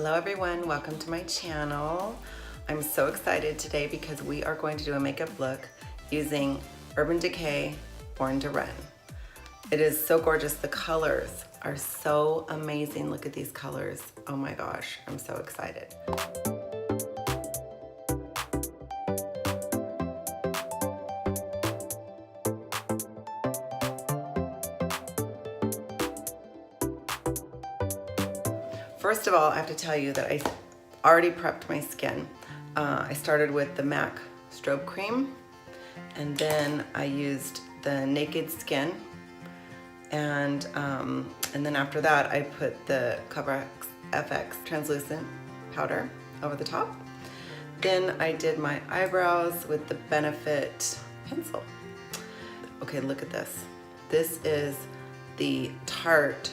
Hello everyone, welcome to my channel. I'm so excited today because we are going to do a makeup look using Urban Decay Born to Run. It is so gorgeous. The colors are so amazing. Look at these colors. Oh my gosh, I'm so excited. First of all, I have to tell you that I already prepped my skin. I started with the Mac strobe cream, and then I used the Naked Skin, and then after that I put the Cover FX translucent powder over the top. Then I did my eyebrows with the Benefit pencil. Okay, look at this. This is the Tarte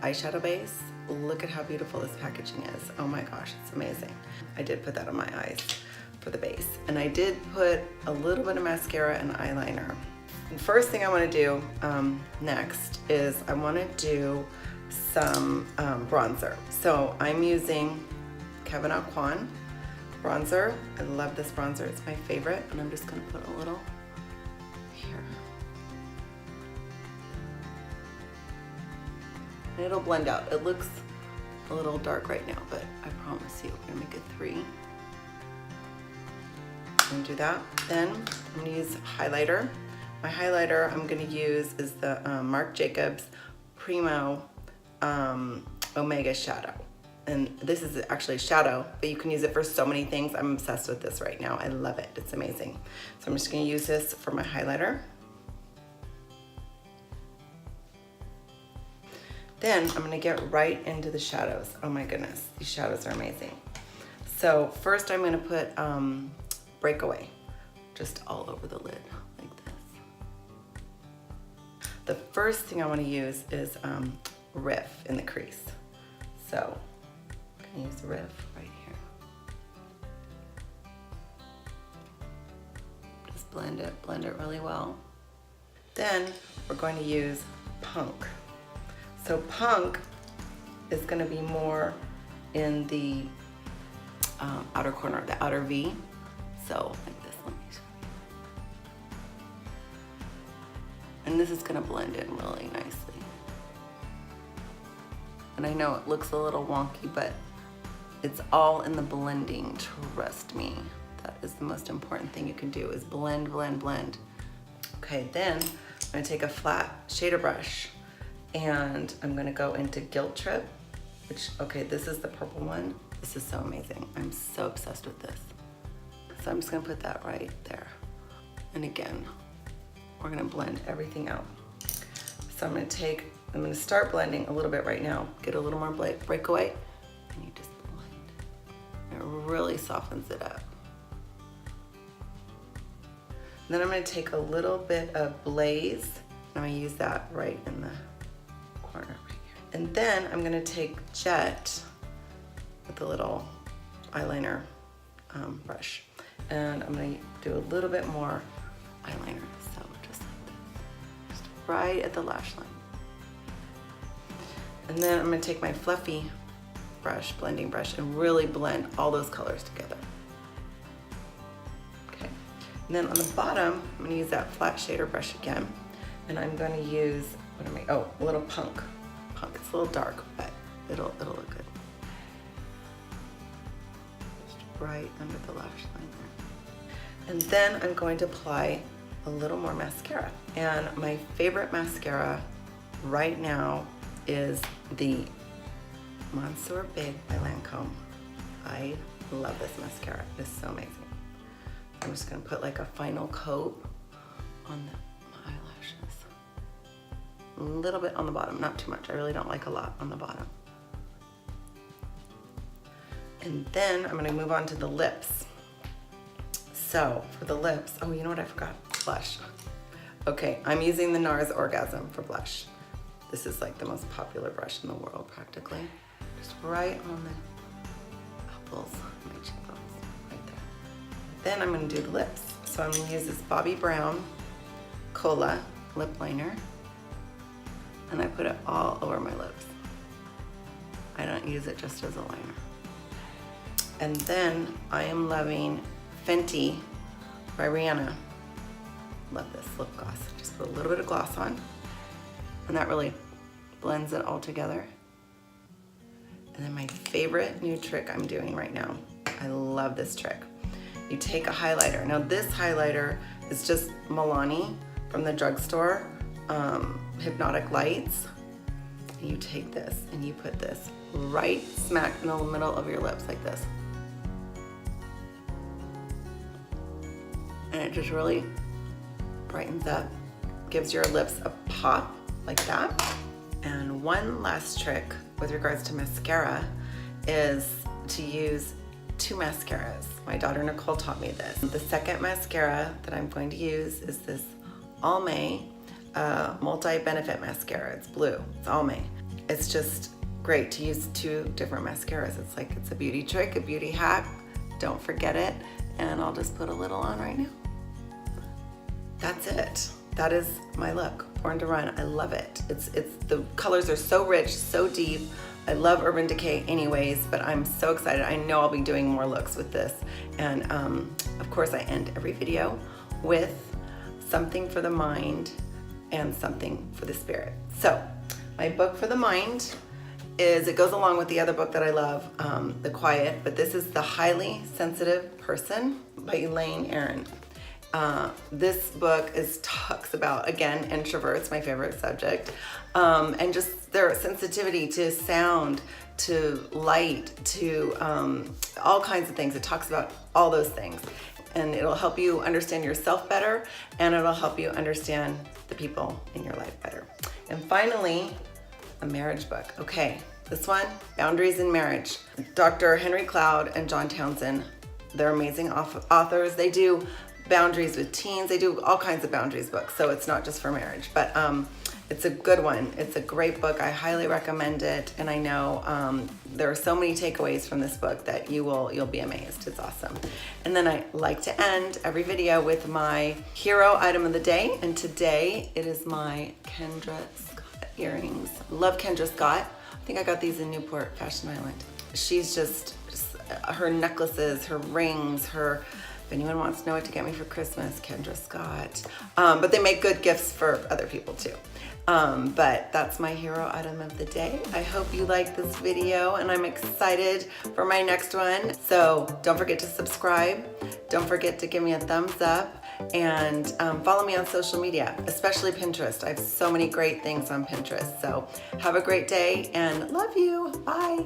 Eyeshadow Base. Look at how beautiful this packaging is. Oh my gosh, it's amazing. I did put that on my eyes for the base. And I did put a little bit of mascara and eyeliner. And first thing I want to do next is I want to do some bronzer. So I'm using Aucoin bronzer. I love this bronzer, it's my favorite. And I'm just going to put a little here. And it'll blend out. It looks a little dark right now, but I promise you, we're gonna make it 3. I'm gonna do that. Then I'm gonna use highlighter. My highlighter I'm gonna use is the Marc Jacobs Primo Omega Shadow. And this is actually a shadow, but you can use it for so many things. I'm obsessed with this right now. I love it, it's amazing. So I'm just gonna use this for my highlighter. Then I'm gonna get right into the shadows. Oh my goodness, these shadows are amazing. So first I'm gonna put Breakaway just all over the lid like this. The first thing I wanna use is Riff in the crease. So I'm gonna use Riff right here. Just blend it really well. Then we're going to use Punk. So Punk is going to be more in the outer corner, the outer V. So like this, let me show you. And this is going to blend in really nicely. And I know it looks a little wonky, but it's all in the blending, trust me. That is the most important thing you can do, is blend, blend, blend. Okay, then I'm going to take a flat shader brush, and I'm gonna go into Guilt Trip, which, okay, this is the purple one. This is so amazing. I'm so obsessed with this. So I'm just gonna put that right there. And again, we're gonna blend everything out. So I'm gonna start blending a little bit right now, get a little more breakaway, and you just blend. It really softens it up. And then I'm gonna take a little bit of Blaze, and I'm gonna use that right in the corner right here. And then I'm gonna take Jet with the little eyeliner brush, and I'm gonna do a little bit more eyeliner, so just like this, just right at the lash line. And then I'm gonna take my fluffy brush, blending brush, and really blend all those colors together. Okay, and then on the bottom, I'm gonna use that flat shader brush again, and I'm gonna use, a little Punk. It's a little dark, but it'll look good. Just right under the lash line there. And then I'm going to apply a little more mascara. And my favorite mascara right now is the Monseur Big by Lancome. I love this mascara. It's so amazing. I'm just gonna put like a final coat on my eyelashes. A little bit on the bottom, not too much. I really don't like a lot on the bottom. And then I'm gonna move on to the lips. So for the lips, oh, you know what I forgot? Blush. Okay, I'm using the Nars Orgasm for blush. This is like the most popular brush in the world, practically. Just right on the apples, my cheekbones, right there. Then I'm gonna do the lips. So I'm gonna use this Bobbi Brown Cola lip liner, and I put it all over my lips. I don't use it just as a liner. And then I am loving Fenty by Rihanna. Love this lip gloss. Just put a little bit of gloss on, and that really blends it all together. And then my favorite new trick I'm doing right now. I love this trick. You take a highlighter. Now this highlighter is just Milani from the drugstore, Hypnotic Lights. And you take this and you put this right smack in the middle of your lips like this. And it just really brightens up, gives your lips a pop like that. And one last trick with regards to mascara is to use 2 mascaras. My daughter Nicole taught me this. The second mascara that I'm going to use is this Almay multi-benefit mascara. It's blue, it's Almay. It's just great to use 2 different mascaras. It's like, it's a beauty trick, a beauty hack. Don't forget it. And I'll just put a little on right now. That's it. That is my look, Born to Run. I love it. It's the colors are so rich, so deep. I love Urban Decay anyways, but I'm so excited. I know I'll be doing more looks with this. And of course I end every video with something for the mind and something for the spirit. So my book for the mind is, it goes along with the other book that I love, The Quiet, but this is The Highly Sensitive Person by Elaine, Aron. This book talks about, again, introverts, my favorite subject, and just their sensitivity to sound, to light, to all kinds of things. It talks about all those things, and it'll help you understand yourself better, and it'll help you understand the people in your life better. And finally, a marriage book. Okay, this one, Boundaries in Marriage. Dr. Henry Cloud and John Townsend, they're amazing authors. They do boundaries with teens. They do all kinds of boundaries books, so it's not just for marriage, but it's a good one. It's a great book. I highly recommend it, and I know there are so many takeaways from this book that you'll be amazed. It's awesome. And then I like to end every video with my hero item of the day, and today it is my Kendra Scott earrings. Love Kendra Scott. I think I got these in Newport Fashion Island. She's just her necklaces, her rings, her, if anyone wants to know what to get me for Christmas, Kendra Scott. But they make good gifts for other people too. But that's my hero item of the day. I hope you like this video, and I'm excited for my next one. So don't forget to subscribe. Don't forget to give me a thumbs up, and follow me on social media, especially Pinterest. I have so many great things on Pinterest. So have a great day and love you. Bye.